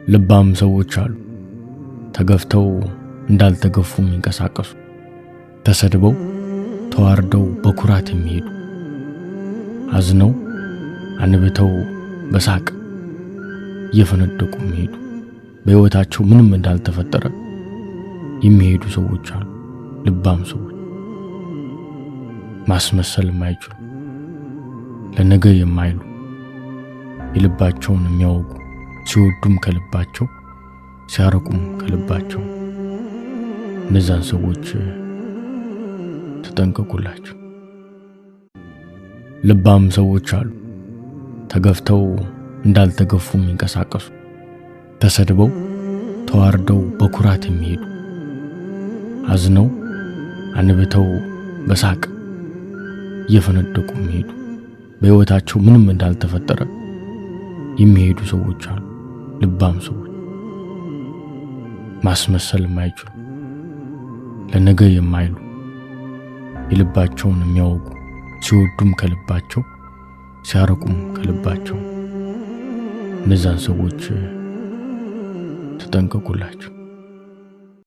ልባም ሰዎች አሉ ተገፍተው እንዳልተገፉ የሚንቀሳቀሱ ተሰድበው ተዋርደው በኩራት የሚሄዱ አዝነው አንብተው በሳቅ እየፈነደቁ የሚሄዱ በህይወታቸው ምንም እንዳልተፈጠረ የሚሄዱ ሰዎች አሉ። ልባም ሰዎች ማስመሰል የማይችሉ ለነገ የማይሉ የልባቸውን የሚያወጉ ሲወዱም ከልባቸው ሲያረቁም ከልባቸው እነዛን ሰዎች ተጠንቀቁላቸው። ልባም ሰዎች አሉ ተገፍተው እንዳልተገፉ የሚንቀሳቀሱ ተሰድበው ተዋርደው በኩራት የሚሄዱ አዝነው አንብተው በሳቅ እየፈነደቁ የሚሄዱ በህይወታቸው ምንም እንዳልተፈጠረ የሚሄዱ ሰዎች አሉ። ልባም ሰዎች ማስመሰል የማይችሉ ለነገ የማይሉ የልባቸውን የሚያወጉ ሲወዱም ከልባቸው ሲያረቁም ከልባቸው እነዛን ሰዎች ተጠንቀቁላቸው።